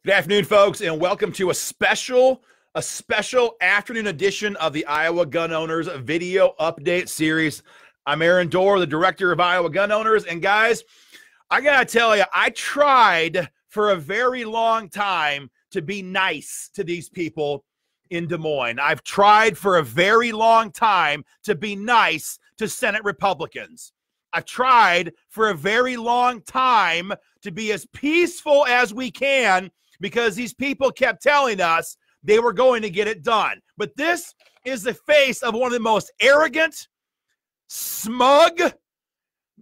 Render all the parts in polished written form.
Good afternoon, folks, and welcome to a special afternoon edition of the Iowa Gun Owners video update series. I'm Aaron Dorr, the director of Iowa Gun Owners, and guys, I gotta tell you, I tried for a very long time to be nice to these people in Des Moines. I've tried for a very long time to be nice to Senate Republicans. I've tried for a very long time to be as peaceful as we can because these people kept telling us they were going to get it done. But this is the face of one of the most arrogant, smug,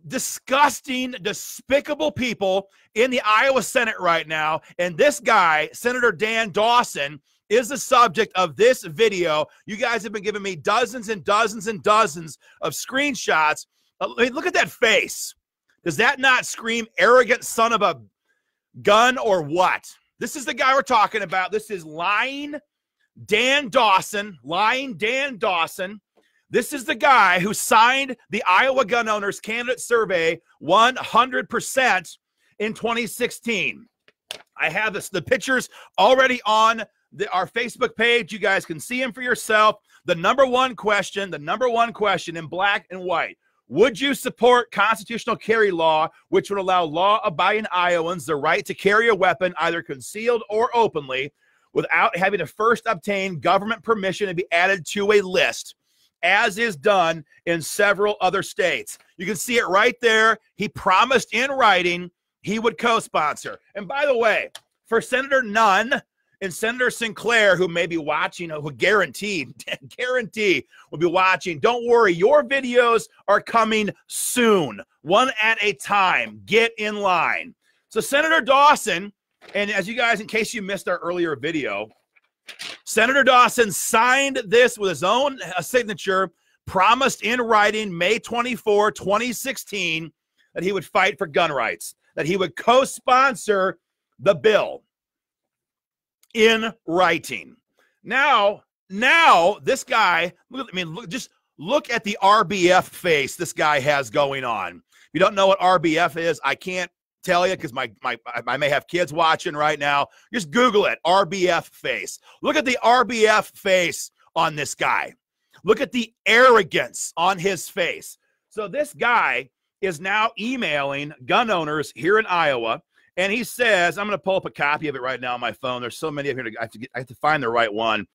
disgusting, despicable people in the Iowa Senate right now. And this guy, Senator Dan Dawson, is the subject of this video. You guys have been giving me dozens and dozens and dozens of screenshots. Look at that face. Does that not scream arrogant son of a gun or what? This is the guy we're talking about. This is Lyin Dan Dawson. Lyin Dan Dawson. This is the guy who signed the Iowa Gun Owners Candidate Survey 100% in 2016. I have the pictures already on our Facebook page. You guys can see them for yourself. The number one question in black and white. Would you support constitutional carry law, which would allow law-abiding Iowans the right to carry a weapon, either concealed or openly, without having to first obtain government permission and be added to a list, as is done in several other states? You can see it right there. He promised in writing he would co-sponsor. And by the way, for Senator Nunn and Senator Sinclair, who may be watching, who guarantee will be watching, don't worry, your videos are coming soon, one at a time. Get in line. So Senator Dawson, and as you guys, in case you missed our earlier video, Senator Dawson signed this with his own signature, promised in writing May 24, 2016, that he would fight for gun rights, that he would co-sponsor the bill in writing. Now this guy, just look at the RBF face this guy has going on. If you don't know what RBF is, I can't tell you because I may have kids watching right now. Just Google it, RBF face. Look at the RBF face on this guy. Look at the arrogance on his face. So this guy is now emailing gun owners here in Iowa, and he says, I'm going to pull up a copy of it right now on my phone. There's so many of here. I have to find the right one.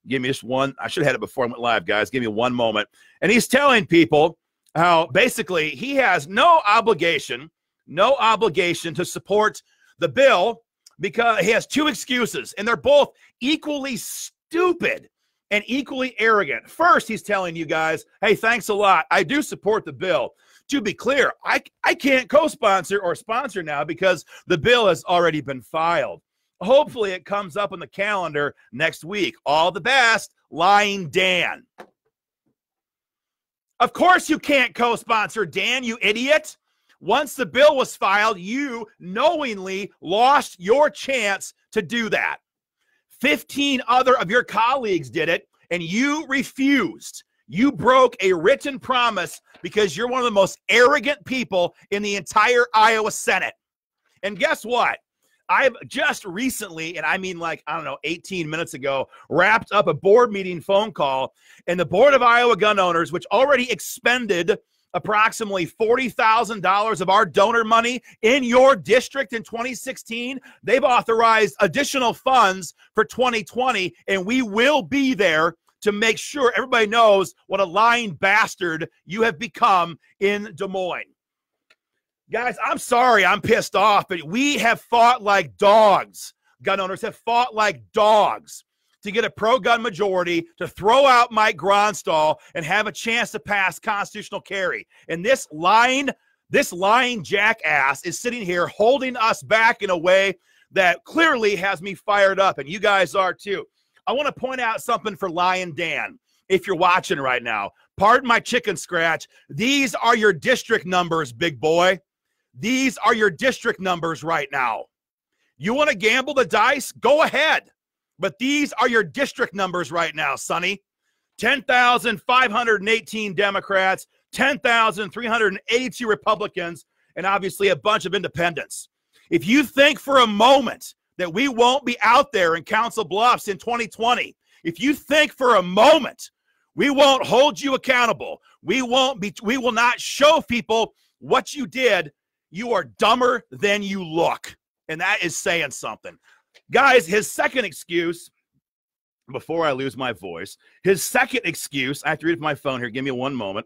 Give me just one. I should have had it before I went live, guys. Give me one moment. And he's telling people how basically he has no obligation to support the bill because he has two excuses, and they're both equally stupid and equally arrogant. First, he's telling you guys, hey, thanks a lot. I do support the bill. To be clear, I can't co-sponsor or sponsor now because the bill has already been filed. Hopefully it comes up on the calendar next week. All the best, Lyin Dan. Of course you can't co-sponsor, Dan, you idiot. Once the bill was filed, you knowingly lost your chance to do that. 15 other of your colleagues did it, and you refused. You broke a written promise because you're one of the most arrogant people in the entire Iowa Senate. And guess what? I've just recently, and I mean like, I don't know, 18 minutes ago, wrapped up a board meeting phone call, and the Board of Iowa Gun Owners, which already expended approximately $40,000 of our donor money in your district in 2016, they've authorized additional funds for 2020, and we will be there to make sure everybody knows what a lying bastard you have become in Des Moines. Guys, I'm sorry I'm pissed off, but we have fought like dogs. Gun owners have fought like dogs to get a pro-gun majority, to throw out Mike Gronstall and have a chance to pass constitutional carry. And this lying jackass is sitting here holding us back in a way that clearly has me fired up, and you guys are too. I want to point out something for Lyin Dan. If you're watching right now, pardon my chicken scratch. These are your district numbers, big boy. These are your district numbers right now. You want to gamble the dice? Go ahead. But these are your district numbers right now, Sonny. 10,518 Democrats, 10,382 Republicans, and obviously a bunch of independents. If you think for a moment that we won't be out there in Council Bluffs in 2020, if you think for a moment we won't hold you accountable, we will not show people what you did, you are dumber than you look. And that is saying something. Guys, his second excuse, before I lose my voice, his second excuse, I have to read my phone here. Give me one moment.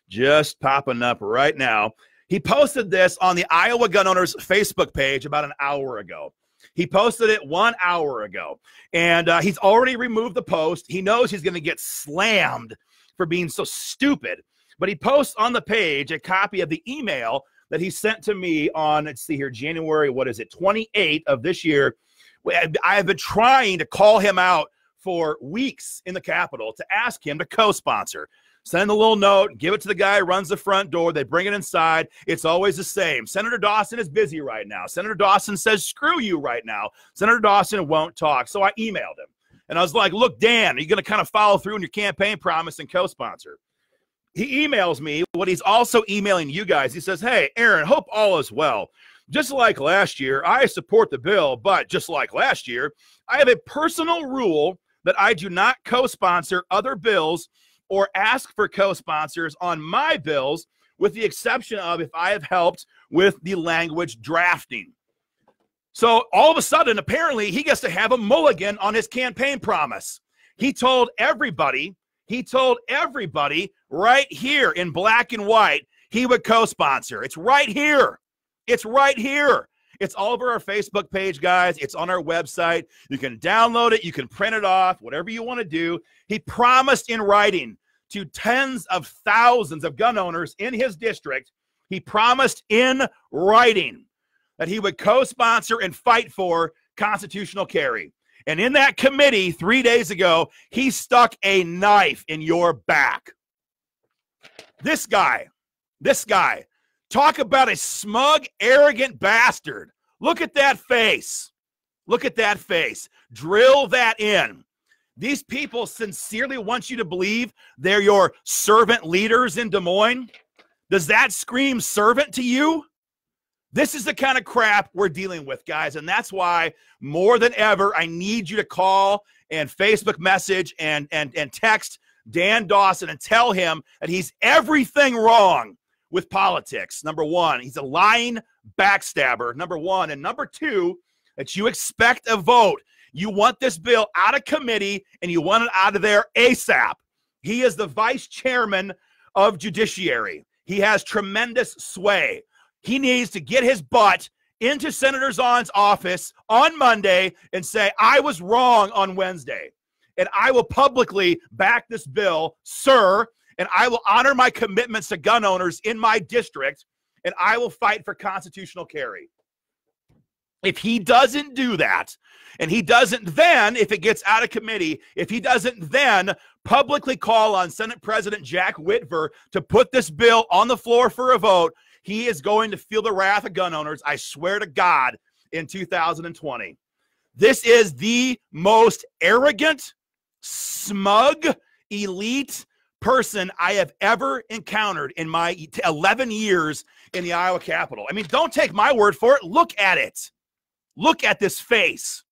Just popping up right now. He posted this on the Iowa Gun Owners Facebook page about an hour ago. He posted it 1 hour ago, and he's already removed the post. He knows he's going to get slammed for being so stupid, but he posts on the page a copy of the email that he sent to me on, let's see here, January, 28th of this year. I have been trying to call him out for weeks in the Capitol to ask him to co-sponsor. Send a little note, give it to the guy who runs the front door. They bring it inside. It's always the same. Senator Dawson is busy right now. Senator Dawson says, screw you right now. Senator Dawson won't talk. So I emailed him. And I was like, look, Dan, are you going to kind of follow through on your campaign promise and co-sponsor? He emails me what he's also emailing you guys. He says, hey, Aaron, hope all is well. Just like last year, I support the bill, but just like last year, I have a personal rule that I do not co-sponsor other bills or ask for co-sponsors on my bills, with the exception of if I have helped with the language drafting. So all of a sudden, apparently, he gets to have a mulligan on his campaign promise. He told everybody right here in black and white, he would co-sponsor. It's right here. It's right here. It's all over our Facebook page, guys. It's on our website. You can download it. You can print it off, whatever you want to do. He promised in writing to tens of thousands of gun owners in his district, he promised in writing that he would co-sponsor and fight for constitutional carry. And in that committee 3 days ago, he stuck a knife in your back. This guy, talk about a smug, arrogant bastard. Look at that face. Look at that face. Drill that in. These people sincerely want you to believe they're your servant leaders in Des Moines. Does that scream servant to you? This is the kind of crap we're dealing with, guys. And that's why more than ever, I need you to call and Facebook message and text Dan Dawson and tell him that he's everything wrong with politics. Number one, he's a lying backstabber, number one. And number two, that you expect a vote. You want this bill out of committee and you want it out of there ASAP. He is the vice chairman of judiciary. He has tremendous sway. He needs to get his butt into Senator Zahn's office on Monday and say, I was wrong on Wednesday. And I will publicly back this bill, sir, and I will honor my commitments to gun owners in my district, and I will fight for constitutional carry. If he doesn't do that, and he doesn't then, if it gets out of committee, if he doesn't then publicly call on Senate President Jack Whitver to put this bill on the floor for a vote, he is going to feel the wrath of gun owners, I swear to God, in 2020. This is the most arrogant, smug, elite person I have ever encountered in my 11 years in the Iowa Capitol. I mean, don't take my word for it. Look at it. Look at this face.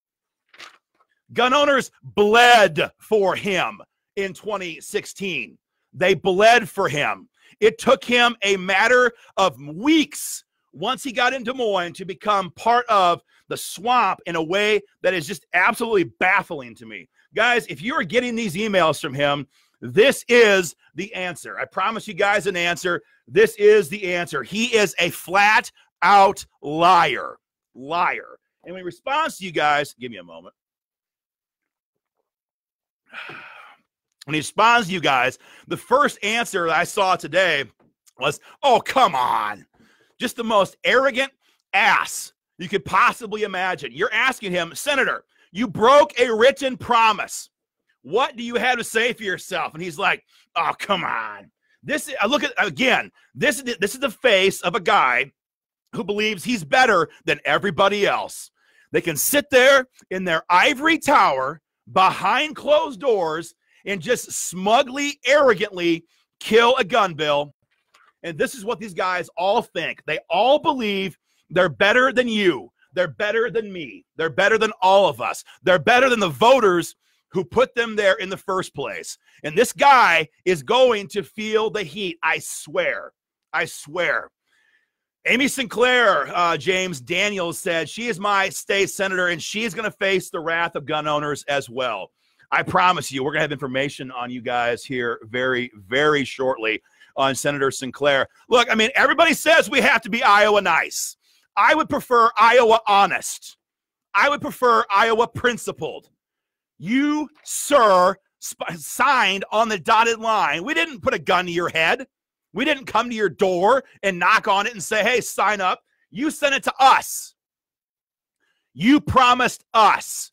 Gun owners bled for him in 2016. They bled for him. It took him a matter of weeks once he got in Des Moines to become part of the swamp in a way that is just absolutely baffling to me. Guys, if you are getting these emails from him, this is the answer. I promise you guys an answer. This is the answer. He is a flat out liar. Liar. And when he responds to you guys, give me a moment. When he responds to you guys, the first answer that I saw today was, oh, come on. Just the most arrogant ass you could possibly imagine. You're asking him, Senator, you broke a written promise. What do you have to say for yourself? And he's like, oh, come on. This is, look at, again, this is the face of a guy who believes he's better than everybody else. They can sit there in their ivory tower behind closed doors and just smugly, arrogantly kill a gun bill. And this is what these guys all think. They all believe they're better than you. They're better than me. They're better than all of us. They're better than the voters who put them there in the first place. And this guy is going to feel the heat. I swear. I swear. Amy Sinclair, James Daniels said, she is my state senator, and she's going to face the wrath of gun owners as well. I promise you, we're going to have information on you guys here very, very shortly on Senator Sinclair. Look, I mean, everybody says we have to be Iowa nice. I would prefer Iowa honest. I would prefer Iowa principled. You, sir, signed on the dotted line. We didn't put a gun to your head. We didn't come to your door and knock on it and say, hey, sign up. You sent it to us. You promised us.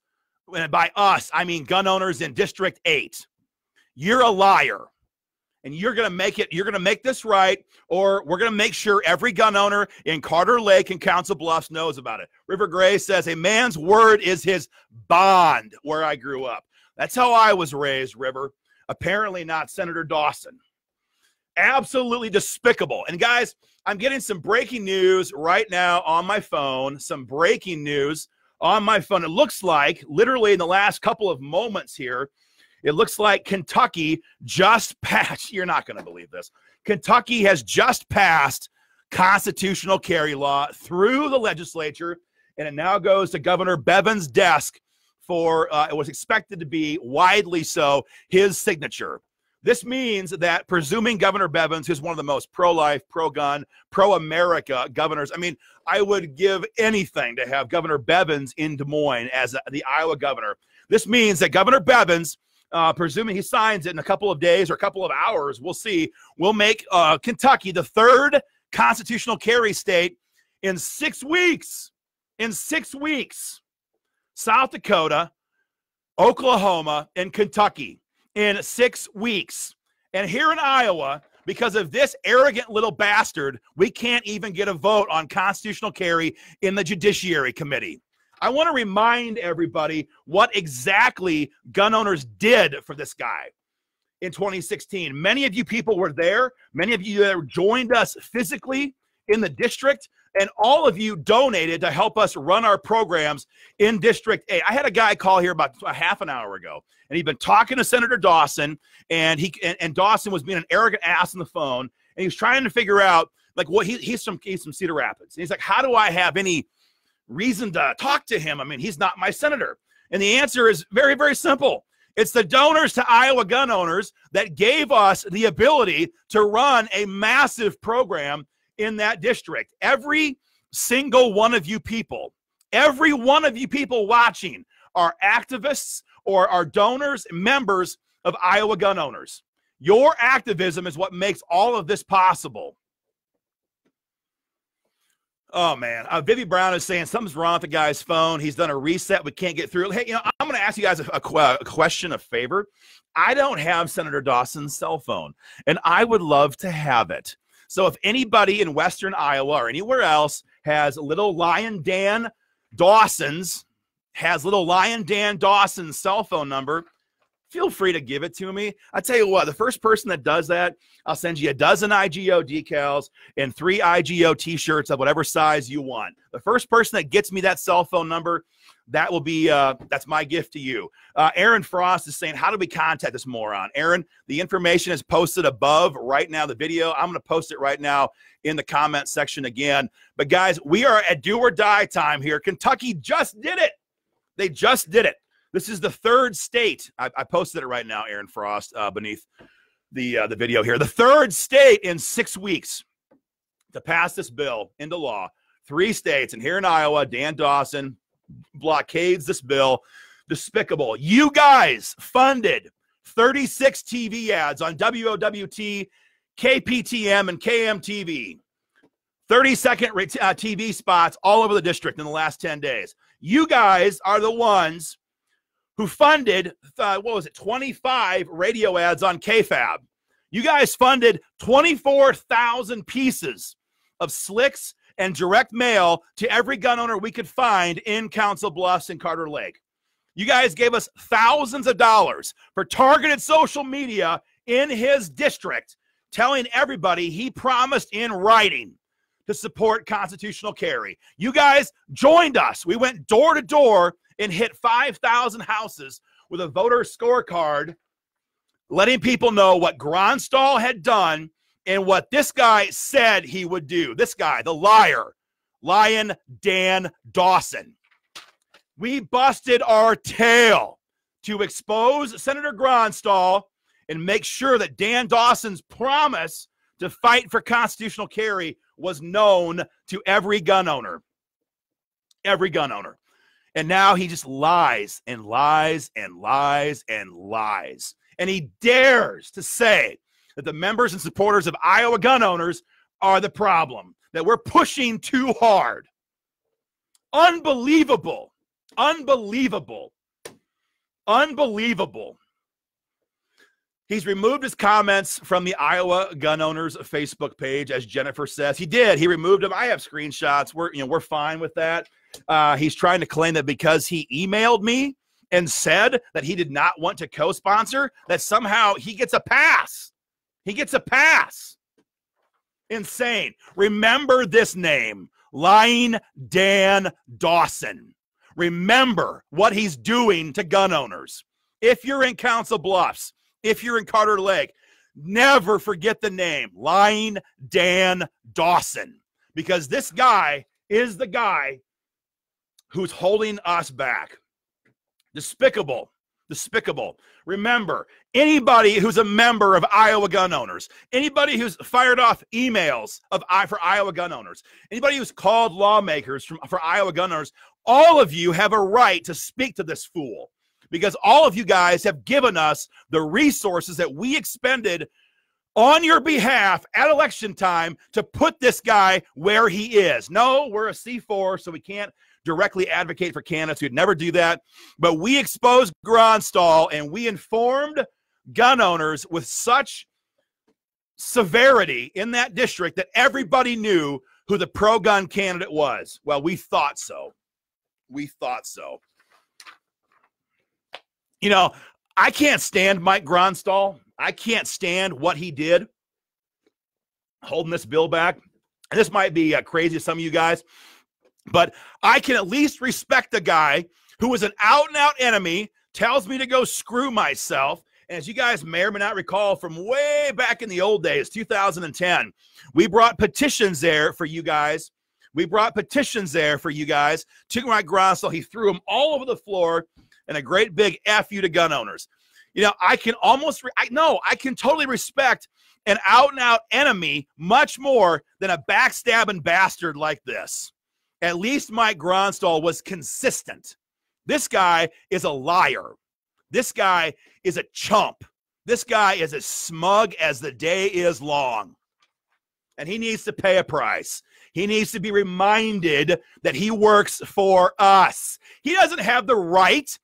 And by us, I mean gun owners in District 8. You're a liar. And you're going to make it, you're going to make this right, or we're going to make sure every gun owner in Carter Lake and Council Bluffs knows about it. River Gray says, a man's word is his bond where I grew up. That's how I was raised, River. Apparently not Senator Dawson. Absolutely despicable. And guys, I'm getting some breaking news right now on my phone. Some breaking news on my phone. It looks like, literally in the last couple of moments here, it looks like Kentucky just passed. You're not going to believe this. Kentucky has just passed constitutional carry law through the legislature, and it now goes to Governor Bevin's desk for, it was expected to be widely so, his signature. This means that, presuming Governor Bevins, who's one of the most pro-life, pro-gun, pro-America governors, I mean, I would give anything to have Governor Bevins in Des Moines as the Iowa governor. This means that Governor Bevins, presuming he signs it in a couple of days or a couple of hours, we'll see, will make Kentucky the third constitutional carry state in 6 weeks. In 6 weeks. South Dakota, Oklahoma, and Kentucky. In 6 weeks. And here in Iowa, because of this arrogant little bastard, we can't even get a vote on constitutional carry in the Judiciary Committee. I want to remind everybody what exactly gun owners did for this guy in 2016. Many of you people were there. Many of you joined us physically in the district, and all of you donated to help us run our programs in District 8. I had a guy call here about a half an hour ago, and he'd been talking to Senator Dawson, and Dawson was being an arrogant ass on the phone, and he was trying to figure out, like, what he's from Cedar Rapids. And he's like, how do I have any reason to talk to him? I mean, he's not my senator. And the answer is very, very simple. It's the donors to Iowa gun owners that gave us the ability to run a massive program in that district. Every single one of you people, every one of you people watching are activists or are donors, members of Iowa gun owners. Your activism is what makes all of this possible. Oh, man. Vivi Brown is saying something's wrong with the guy's phone. He's done a reset. We can't get through. Hey, you know, I'm going to ask you guys a question, a favor. I don't have Senator Dawson's cell phone, and I would love to have it. So if anybody in Western Iowa or anywhere else has little Lyin Dan Dawson's cell phone number, feel free to give it to me. I tell you what, the first person that does that, I'll send you a dozen IGO decals and 3 IGO t-shirts of whatever size you want. The first person that gets me that cell phone number, that will be, that's my gift to you. Aaron Frost is saying, how do we contact this moron? Aaron, the information is posted above right now, the video. I'm going to post it right now in the comment section again. But guys, we are at do or die time here. Kentucky just did it. They just did it. This is the third state. I posted it right now, Aaron Frost, beneath the video here. The third state in 6 weeks to pass this bill into law. 3 states. And here in Iowa, Dan Dawson blockades this bill. Despicable. You guys funded 36 TV ads on WOWT, KPTM, and KMTV. 30-second TV spots all over the district in the last 10 days. You guys are the ones who funded, 25 radio ads on KFAB. You guys funded 24,000 pieces of slicks and direct mail to every gun owner we could find in Council Bluffs and Carter Lake. You guys gave us thousands of dollars for targeted social media in his district, telling everybody he promised in writing to support constitutional carry. You guys joined us. We went door to door and hit 5,000 houses with a voter scorecard, letting people know what Gronstal had done and what this guy said he would do. This guy, the liar, Lyin Dan Dawson. We busted our tail to expose Senator Gronstal and make sure that Dan Dawson's promise to fight for constitutional carry was known to every gun owner. Every gun owner. And now he just lies and lies and lies and lies. And he dares to say that the members and supporters of Iowa gun owners are the problem, that we're pushing too hard. Unbelievable. Unbelievable. Unbelievable. He's removed his comments from the Iowa gun owners Facebook page, as Jennifer says. He did. He removed them. I have screenshots. We're fine with that. He's trying to claim that because he emailed me and said that he did not want to co-sponsor, that somehow he gets a pass. He gets a pass. Insane. Remember this name, Lyin Dan Dawson. Remember what he's doing to gun owners. If you're in Council Bluffs, if you're in Carter Lake, never forget the name, Lyin Dan Dawson, because this guy is the guy who's holding us back. Despicable. Despicable. Remember, anybody who's a member of Iowa gun owners, anybody who's fired off emails for Iowa gun owners, anybody who's called lawmakers for Iowa gun owners, all of you have a right to speak to this fool, because all of you guys have given us the resources that we expended on your behalf at election time to put this guy where he is. No, we're a C4, so we can't directly advocate for candidates. We'd never do that. But we exposed Gronstal, and we informed gun owners with such severity in that district that everybody knew who the pro-gun candidate was. Well, we thought so. We thought so. You know, I can't stand Mike Gronstal. I can't stand what he did holding this bill back. And this might be crazy to some of you guys, but I can at least respect the guy who was an out-and-out enemy, tells me to go screw myself. And as you guys may or may not recall from way back in the old days, 2010, we brought petitions there for you guys. We brought petitions there for you guys to Mike Gronstal. He threw them all over the floor, and a great big F you to gun owners. You know, I can totally respect an out-and-out enemy much more than a backstabbing bastard like this. At least Mike Gronstal was consistent. This guy is a liar. This guy is a chump. This guy is as smug as the day is long. And he needs to pay a price. He needs to be reminded that he works for us. He doesn't have the right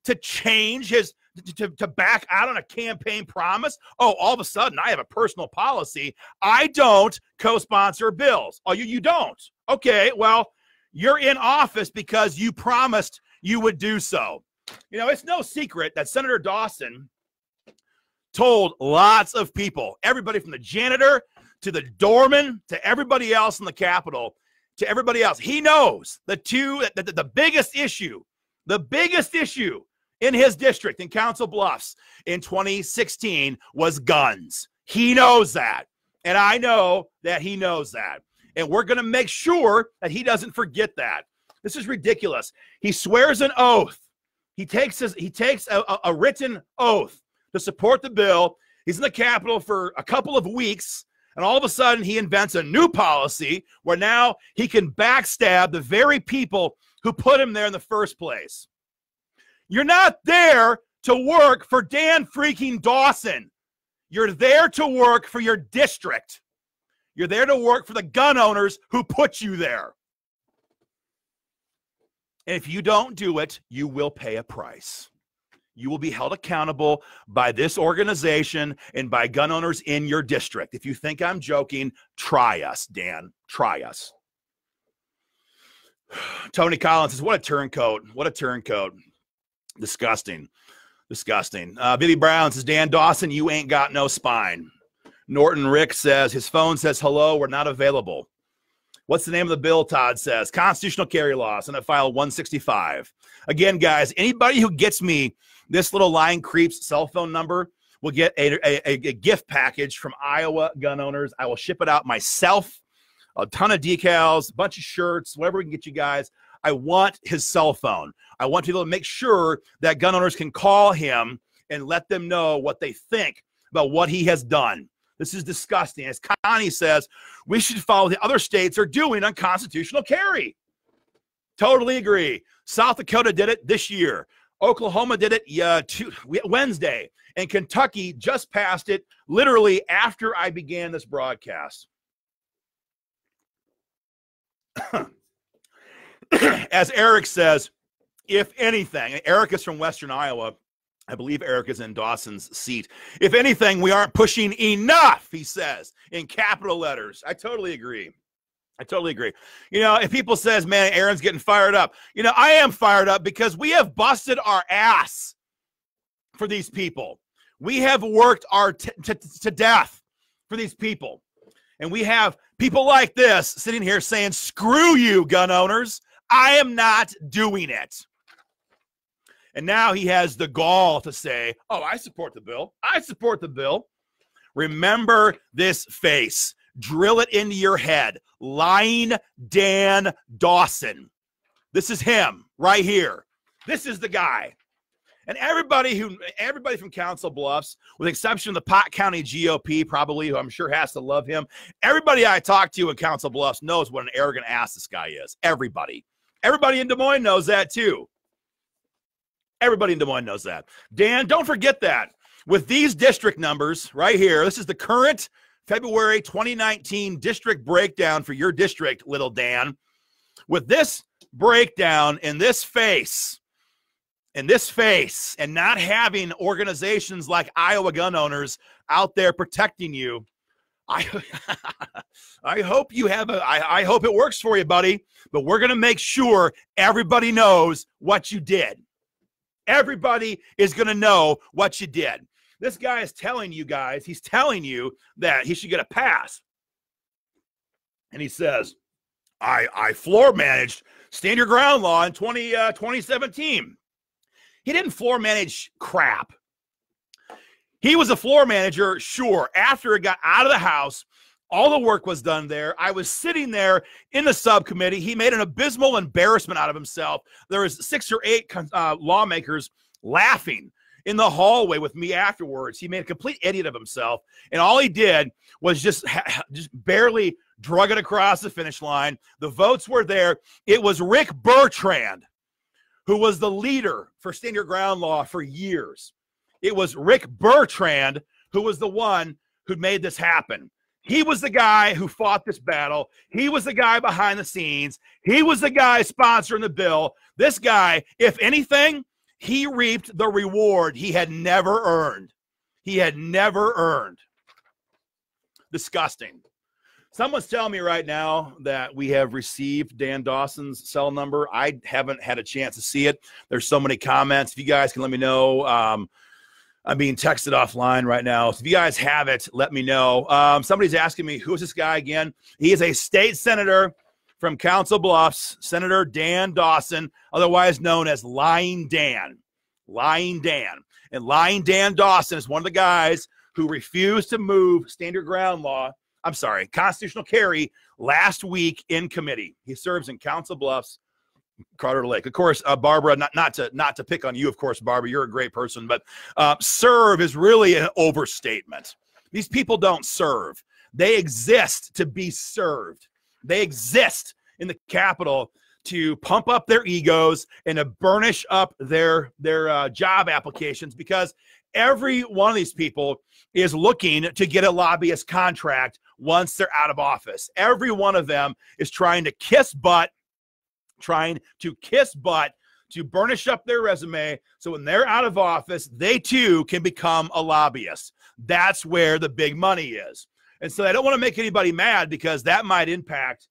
to change his, to back out on a campaign promise. Oh, all of a sudden, I have a personal policy. I don't co-sponsor bills. Oh, you don't? Okay, well, you're in office because you promised you would do so. You know, it's no secret that Senator Dawson told lots of people, everybody from the janitor to the doorman to everybody else in the Capitol, to everybody else. He knows the biggest issue in his district in Council Bluffs in 2016 was guns. He knows that. And I know that he knows that. And we're going to make sure that he doesn't forget that. This is ridiculous. He swears an oath. He takes a written oath to support the bill. He's in the Capitol for a couple of weeks, and all of a sudden he invents a new policy where now he can backstab the very people who put him there in the first place. You're not there to work for Dan freaking Dawson. You're there to work for your district. You're there to work for the gun owners who put you there. And if you don't do it, you will pay a price. You will be held accountable by this organization and by gun owners in your district. If you think I'm joking, try us, Dan. Try us. Tony Collins says, what a turncoat. What a turncoat. Disgusting. Disgusting. Billy Brown says, Dan Dawson, you ain't got no spine. Norton Rick says, his phone says, hello, we're not available. What's the name of the bill? Todd says constitutional carry law, Senate File 165. Again, guys, anybody who gets me this little Lyin Creeps cell phone number will get a gift package from Iowa gun owners. I will ship it out myself. A ton of decals, a bunch of shirts, whatever we can get you guys. I want his cell phone. I want people to make sure that gun owners can call him and let them know what they think about what he has done. This is disgusting. As Connie says, we should follow what the other states are doing on constitutional carry. Totally agree. South Dakota did it this year. Oklahoma did it Wednesday. And Kentucky just passed it literally after I began this broadcast. As Eric says, if anything, Eric is from Western Iowa. I believe Eric is in Dawson's seat. If anything, we aren't pushing enough, he says, in capital letters. I totally agree. I totally agree. You know, if people says, man, Aaron's getting fired up, you know, I am fired up because we have busted our ass for these people. We have worked our to death for these people. And we have people like this sitting here saying, screw you, gun owners. I am not doing it. And now he has the gall to say, oh, I support the bill. I support the bill. Remember this face. Drill it into your head. Lyin Dan Dawson. This is him right here. This is the guy. And everybody from Council Bluffs, with the exception of the Pot County GOP, probably, who I'm sure has to love him, everybody I talk to in Council Bluffs knows what an arrogant ass this guy is. Everybody. Everybody in Des Moines knows that too. Everybody in Des Moines knows that. Dan, don't forget that. With these district numbers right here, this is the current February 2019 district breakdown for your district, little Dan. With this breakdown in this face, and not having organizations like Iowa gun owners out there protecting you, I hope you have I hope it works for you, buddy. But we're going to make sure everybody knows what you did. Everybody is going to know what you did. This guy is telling you guys, he's telling you that he should get a pass. And he says, I floor managed stand your ground law in 2017. He didn't floor manage crap. He was a floor manager, sure. After it got out of the House, all the work was done there. I was sitting there in the subcommittee. He made an abysmal embarrassment out of himself. There was 6 or 8 lawmakers laughing in the hallway with me afterwards. He made a complete idiot of himself, and all he did was just barely drug it across the finish line. The votes were there. It was Rick Bertrand, who was the leader for Stand Your Ground law for years. It was Rick Bertrand who was the one who made this happen. He was the guy who fought this battle. He was the guy behind the scenes. He was the guy sponsoring the bill. This guy, if anything, he reaped the reward he had never earned. He had never earned. Disgusting. Someone's telling me right now that we have received Dan Dawson's cell number. I haven't had a chance to see it. There's so many comments. If you guys can let me know. I'm being texted offline right now. So if you guys have it, let me know. Somebody's asking me, who is this guy again? He is a state senator from Council Bluffs, Senator Dan Dawson, otherwise known as Lyin Dan. Lyin Dan. And Lyin Dan Dawson is one of the guys who refused to move Stand Your Ground law, constitutional carry last week in committee. He serves in Council Bluffs, Carter Lake. Of course, Barbara, not to pick on you, of course, Barbara, you're a great person, but serve is really an overstatement. These people don't serve. They exist to be served. They exist in the Capitol to pump up their egos and to burnish up their job applications, because every one of these people is looking to get a lobbyist contract once they're out of office. Every one of them is trying to kiss butt to burnish up their resume, so when they're out of office, they too can become a lobbyist. That's where the big money is. And so I don't want to make anybody mad, because that might impact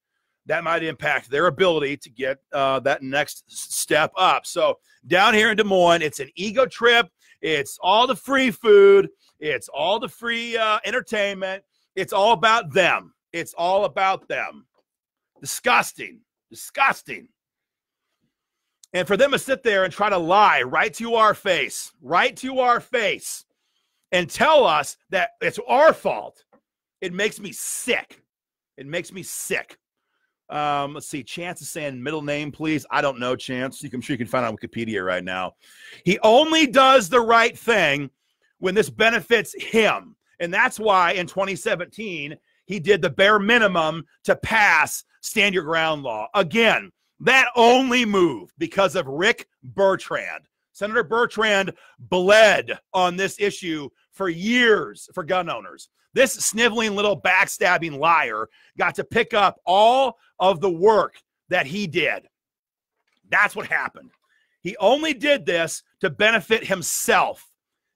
their ability to get that next step up. So down here in Des Moines, it's an ego trip. It's all the free food. It's all the free entertainment. It's all about them. It's all about them. Disgusting. Disgusting. And for them to sit there and try to lie right to our face, and tell us that it's our fault, it makes me sick. It makes me sick. Let's see. Chance is saying middle name, please. I don't know, Chance. I'm sure you can find it on Wikipedia right now. He only does the right thing when this benefits him. And that's why in 2017, he did the bare minimum to pass stand your ground law. Again, that only moved because of Rick Bertrand. Senator Bertrand bled on this issue for years for gun owners. This sniveling little backstabbing liar got to pick up all of the work that he did. That's what happened. He only did this to benefit himself.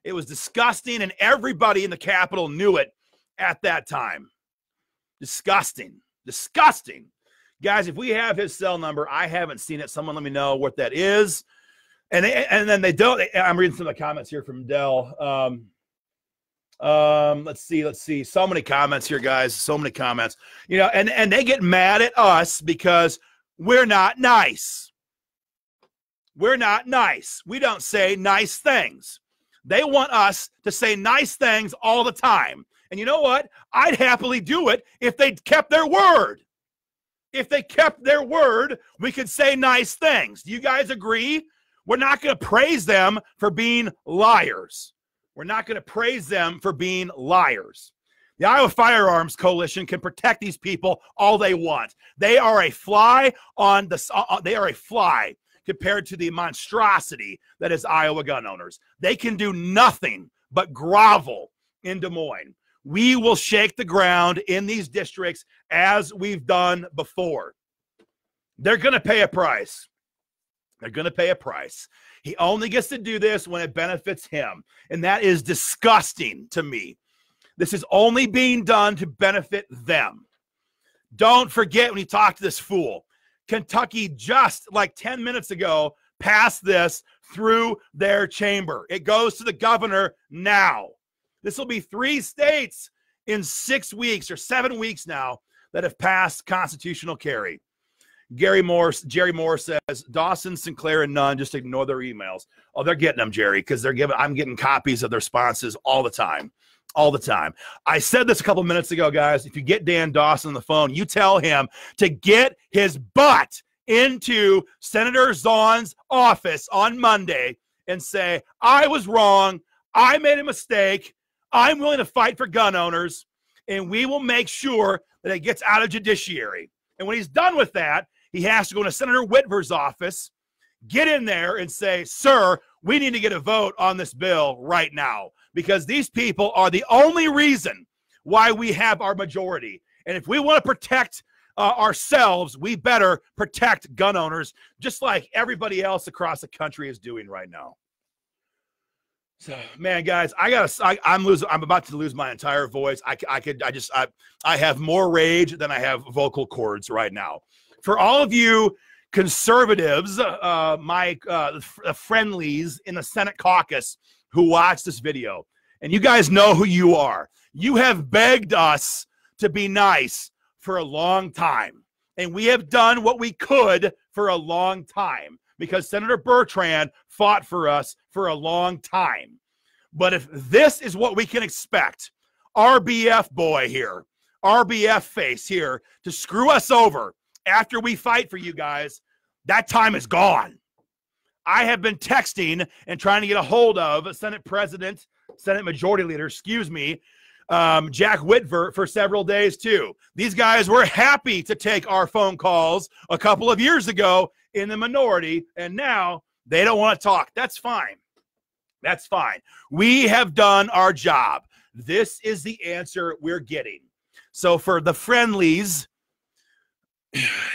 It was disgusting, and everybody in the Capitol knew it at that time. Disgusting. Disgusting. Guys, if we have his cell number, I haven't seen it. Someone let me know what that is. And then they don't. I'm reading some of the comments here from Dell. Let's see. So many comments here, guys. So many comments. You know, and they get mad at us because we're not nice. We're not nice. We don't say nice things. They want us to say nice things all the time. And you know what? I'd happily do it if they kept their word. If they kept their word, we could say nice things. Do you guys agree? We're not going to praise them for being liars. We're not going to praise them for being liars. The Iowa Firearms Coalition can protect these people all they want. They are a fly on the. They are a fly compared to the monstrosity that is Iowa gun owners. They can do nothing but grovel in Des Moines. We will shake the ground in these districts as we've done before. They're going to pay a price. They're going to pay a price. He only gets to do this when it benefits him. And that is disgusting to me. This is only being done to benefit them. Don't forget when you talk to this fool, Kentucky just like 10 minutes ago passed this through their chamber. It goes to the governor now. This will be 3 states in 6 weeks or 7 weeks now that have passed constitutional carry. Jerry Moore says, Dawson, Sinclair, and Nunn, just ignore their emails. Oh, they're getting them, Jerry, because I'm getting copies of their responses all the time. All the time. I said this a couple minutes ago, guys. If you get Dan Dawson on the phone, you tell him to get his butt into Senator Zahn's office on Monday and say, I was wrong. I made a mistake. I'm willing to fight for gun owners, and we will make sure that it gets out of judiciary. And when he's done with that, he has to go to Senator Whitver's office, get in there and say, sir, we need to get a vote on this bill right now because these people are the only reason why we have our majority. And if we want to protect ourselves, we better protect gun owners just like everybody else across the country is doing right now. So, man, guys, I'm about to lose my entire voice. I have more rage than I have vocal cords right now. For all of you conservatives, my friendlies in the Senate caucus who watch this video, and you guys know who you are. You have begged us to be nice for a long time, and we have done what we could for a long time because Senator Bertrand fought for us for a long time. But if this is what we can expect, RBF boy here, RBF face here, to screw us over after we fight for you guys, that time is gone. I have been texting and trying to get a hold of Senate Majority Leader, Jack Whitver for several days too. These guys were happy to take our phone calls a couple of years ago in the minority, and now they don't want to talk. That's fine. That's fine. We have done our job. This is the answer we're getting. So for the friendlies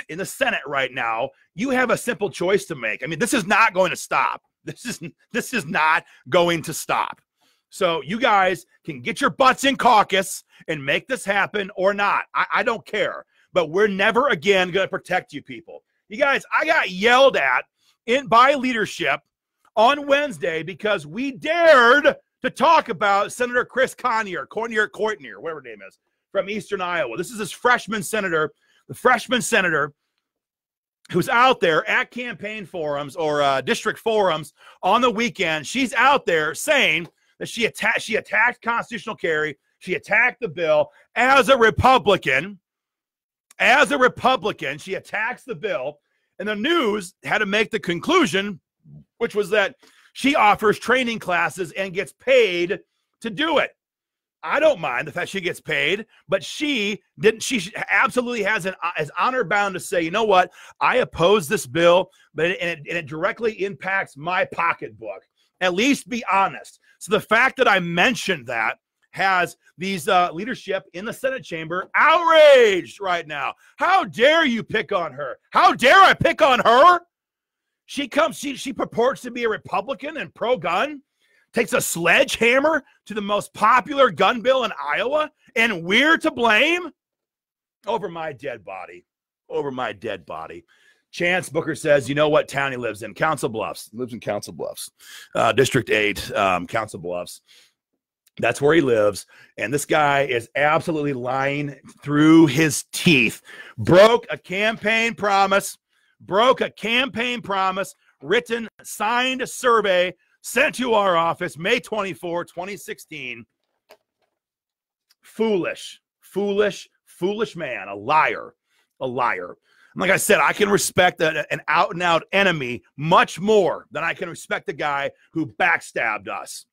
in the Senate right now, you have a simple choice to make. I mean, this is not going to stop. This is not going to stop. So you guys can get your butts in caucus and make this happen or not. I don't care. But we're never again going to protect you people. You guys, I got yelled at by leadership on Wednesday because we dared to talk about Senator Chris Courtnier, whatever her name is, from Eastern Iowa. This is this freshman senator the freshman senator who's out there at campaign forums or district forums on the weekend. She's out there saying that she attacked constitutional carry. She attacked the bill as a Republican. As a Republican, she attacks the bill. And the news had to make the conclusion, which was that she offers training classes and gets paid to do it. I don't mind the fact she gets paid, but she didn't. She absolutely is honor bound to say, you know what? I oppose this bill, but it directly impacts my pocketbook. At least be honest. So the fact that I mentioned that has these leadership in the Senate chamber outraged right now. How dare you pick on her? How dare I pick on her? She purports to be a Republican and pro-gun, takes a sledgehammer to the most popular gun bill in Iowa, and we're to blame? Over my dead body. Over my dead body. Chance Booker says, you know what town he lives in? Council Bluffs. He lives in Council Bluffs. District 8, Council Bluffs. That's where he lives. And this guy is absolutely lying through his teeth. Broke a campaign promise. Written, signed survey sent to our office May 24, 2016. Foolish man, a liar. And like I said, I can respect an out-and-out enemy much more than I can respect the guy who backstabbed us.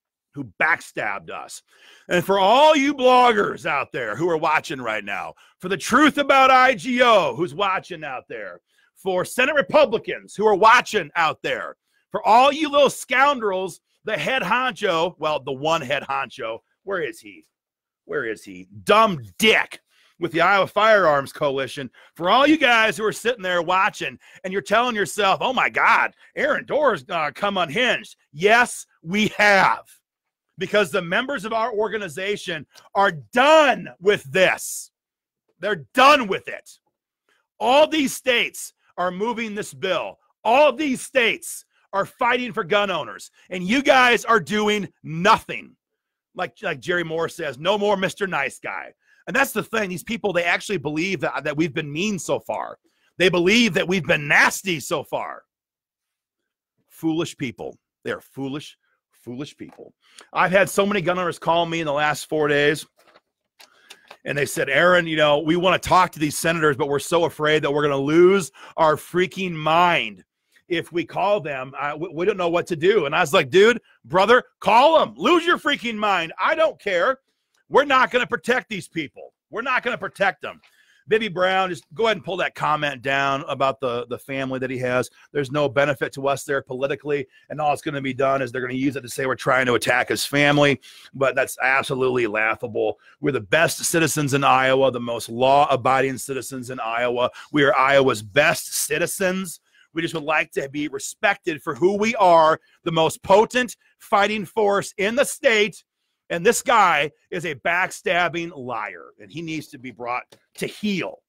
And for all you bloggers out there who are watching right now, for the truth about IGO who's watching out there, for Senate Republicans who are watching out there, for all you little scoundrels, the head honcho, well, the one head honcho, where is he? Dumb dick with the Iowa Firearms Coalition. For all you guys who are sitting there watching and you're telling yourself, oh my God, Aaron Doerr's come unhinged. Yes, we have. Because the members of our organization are done with this. They're done with it. All these states are moving this bill. All these states are fighting for gun owners. And you guys are doing nothing. Like Jerry Moore says, no more Mr. Nice Guy. And that's the thing. These people, they actually believe that we've been mean so far. They believe that we've been nasty so far. Foolish people. They're foolish people. I've had so many gun owners call me in the last 4 days, and they said, Aaron, you know, we want to talk to these senators, but we're so afraid that we're going to lose our freaking mind if we call them. We don't know what to do. And I was like, dude, brother, call them. Lose your freaking mind. I don't care. We're not going to protect these people. We're not going to protect them. Bibby Brown, just go ahead and pull that comment down about the family that he has. There's no benefit to us there politically, and all it's going to be done is they're going to use it to say we're trying to attack his family, but that's absolutely laughable. We're the best citizens in Iowa, the most law-abiding citizens in Iowa. We are Iowa's best citizens. We just would like to be respected for who we are, the most potent fighting force in the state. And this guy is a backstabbing liar, and he needs to be brought to heel.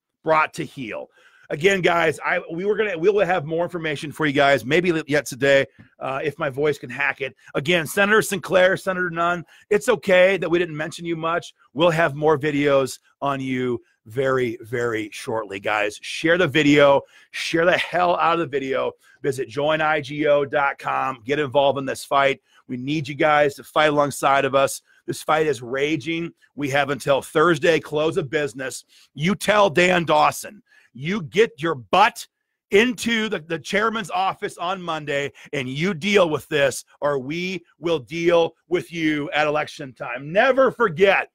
Again, guys, we will have more information for you guys, maybe yet today, if my voice can hack it. Again, Senator Sinclair, Senator Nunn, it's okay that we didn't mention you much. We'll have more videos on you very, very shortly, guys. Share the video. Share the hell out of the video. Visit joinigo.com. Get involved in this fight. We need you guys to fight alongside of us. This fight is raging. We have until Thursday, close of business. You tell Dan Dawson, you get your butt into the chairman's office on Monday and you deal with this, or we will deal with you at election time. Never forget.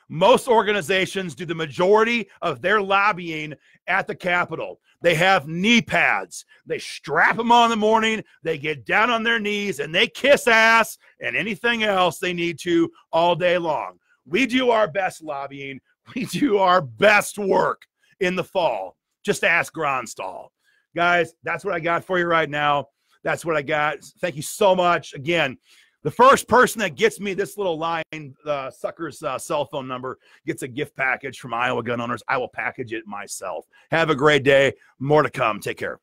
Most organizations do the majority of their lobbying at the Capitol. They have knee pads. They strap them on in the morning. They get down on their knees and they kiss ass and anything else they need to all day long. We do our best lobbying. We do our best work in the fall. Just ask Gronstall. Guys, that's what I got for you right now. That's what I got. Thank you so much. Again, the first person that gets me this little Lyin, the sucker's cell phone number, gets a gift package from Iowa Gun Owners. I will package it myself. Have a great day. More to come. Take care.